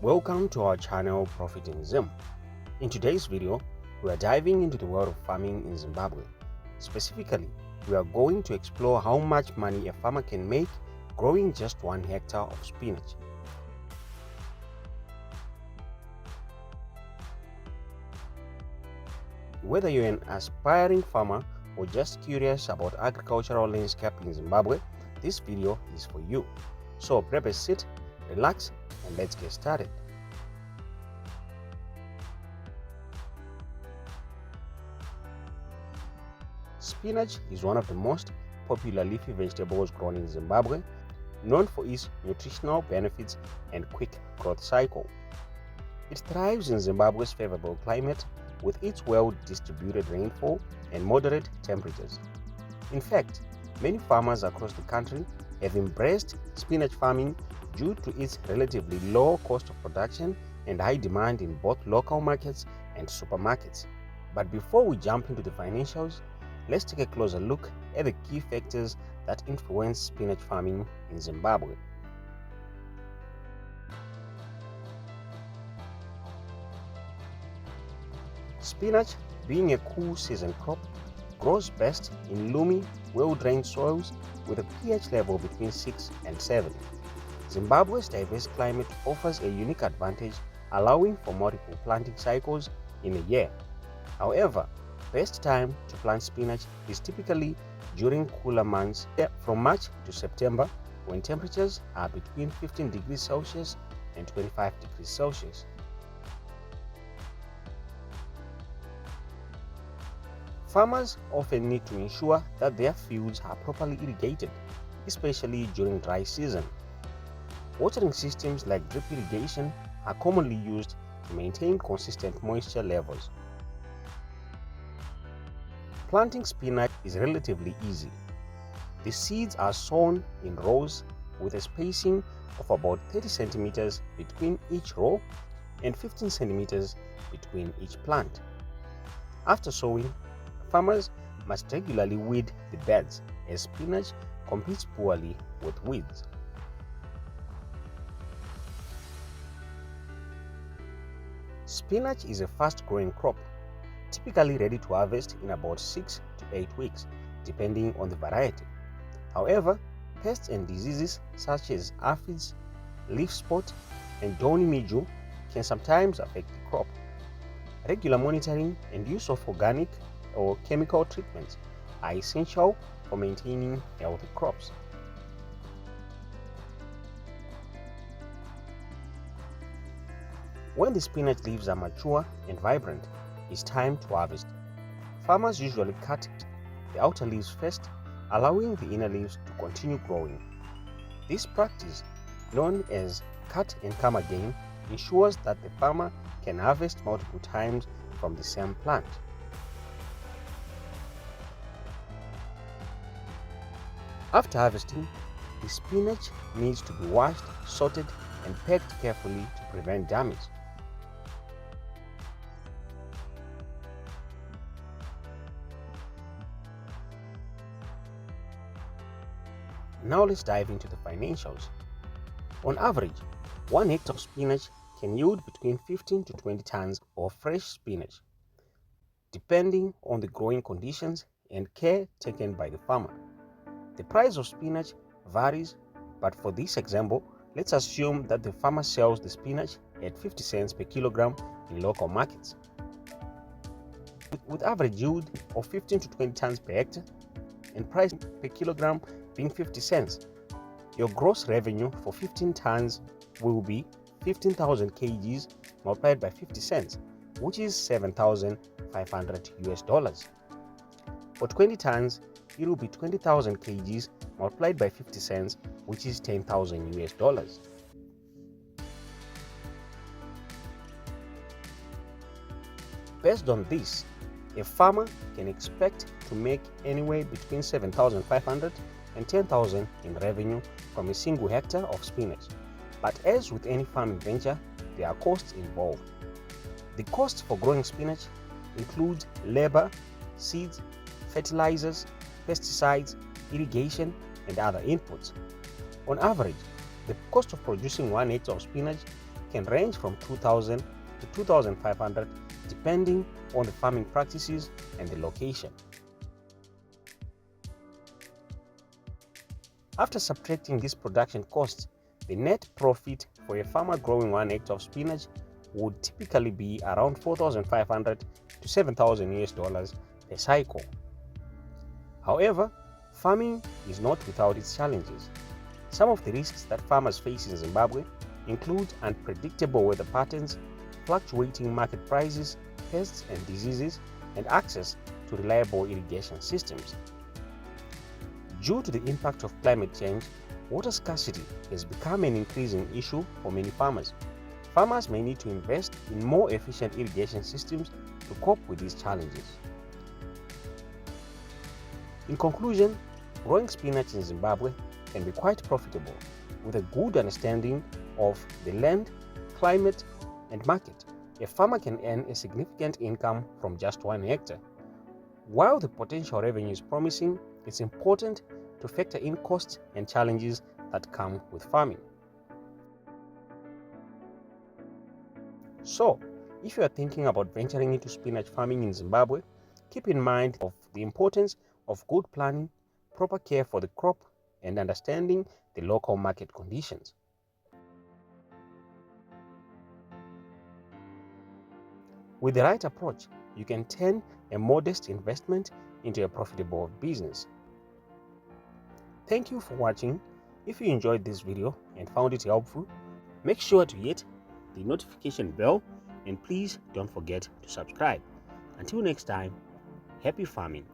Welcome to our channel Profiting Zim. In today's video, we are diving into the world of farming in Zimbabwe. Specifically, we are going to explore how much money a farmer can make growing just 1 hectare of spinach. Whether you're an aspiring farmer or just curious about agricultural landscape in Zimbabwe, this video is for you. So grab a seat, relax, and let's get started. Spinach is one of the most popular leafy vegetables grown in Zimbabwe, known for its nutritional benefits and quick growth cycle. It thrives in Zimbabwe's favorable climate with its well-distributed rainfall and moderate temperatures. In fact, many farmers across the country have embraced spinach farming due to its relatively low cost of production and high demand in both local markets and supermarkets. But before we jump into the financials, let's take a closer look at the key factors that influence spinach farming in Zimbabwe. Spinach, being a cool season crop, grows best in loamy, well-drained soils with a pH level between 6 and 7. Zimbabwe's diverse climate offers a unique advantage, allowing for multiple planting cycles in a year. However, best time to plant spinach is typically during cooler months from March to September, when temperatures are between 15 degrees Celsius and 25 degrees Celsius. Farmers often need to ensure that their fields are properly irrigated, especially during dry season. Watering systems like drip irrigation are commonly used to maintain consistent moisture levels. Planting spinach is relatively easy. The seeds are sown in rows with a spacing of about 30 centimeters between each row and 15 centimeters between each plant. After sowing, farmers must regularly weed the beds as spinach competes poorly with weeds. Spinach is a fast-growing crop, typically ready to harvest in about 6 to 8 weeks, depending on the variety. However, pests and diseases such as aphids, leaf spot, and downy mildew can sometimes affect the crop. Regular monitoring and use of organic or chemical treatments are essential for maintaining healthy crops. When the spinach leaves are mature and vibrant, it's time to harvest. Farmers usually cut the outer leaves first, allowing the inner leaves to continue growing. This practice, known as cut and come again, ensures that the farmer can harvest multiple times from the same plant. After harvesting, the spinach needs to be washed, sorted, and packed carefully to prevent damage. Now let's dive into the financials. On average, 1 hectare of spinach can yield between 15 to 20 tons of fresh spinach, depending on the growing conditions and care taken by the farmer. The price of spinach varies, but for this example, let's assume that the farmer sells the spinach at 50 cents per kilogram in local markets. With average yield of 15 to 20 tons per hectare and price per kilogram being 50 cents, your gross revenue for 15 tons will be 15,000 kgs multiplied by 50 cents, which is $7,500. For 20 tons, it will be 20,000 kgs multiplied by 50 cents, which is $10,000. Based on this, a farmer can expect to make anywhere between 7,500 and 10,000 in revenue from a single hectare of spinach. But as with any farming venture, there are costs involved. The costs for growing spinach include labor, seeds, fertilizers, pesticides, irrigation, and other inputs. On average, the cost of producing 1 hectare of spinach can range from 2,000 to 2,500 depending on the farming practices and the location. After subtracting these production costs, the net profit for a farmer growing 1 hectare of spinach would typically be around 4,500 to 7,000 US dollars per cycle. However, farming is not without its challenges. Some of the risks that farmers face in Zimbabwe include unpredictable weather patterns, fluctuating market prices, pests and diseases, and access to reliable irrigation systems. Due to the impact of climate change, water scarcity has become an increasing issue for many farmers. Farmers may need to invest in more efficient irrigation systems to cope with these challenges. In conclusion, growing spinach in Zimbabwe can be quite profitable with a good understanding of the land, climate, and market. A farmer can earn a significant income from just 1 hectare. While the potential revenue is promising, it's important to factor in costs and challenges that come with farming. So, if you are thinking about venturing into spinach farming in Zimbabwe, keep in mind of the importance of good planning, proper care for the crop, and understanding the local market conditions. With the right approach, you can turn a modest investment into a profitable business. Thank you for watching. If you enjoyed this video and found it helpful, make sure to hit the notification bell and please don't forget to subscribe. Until next time, happy farming.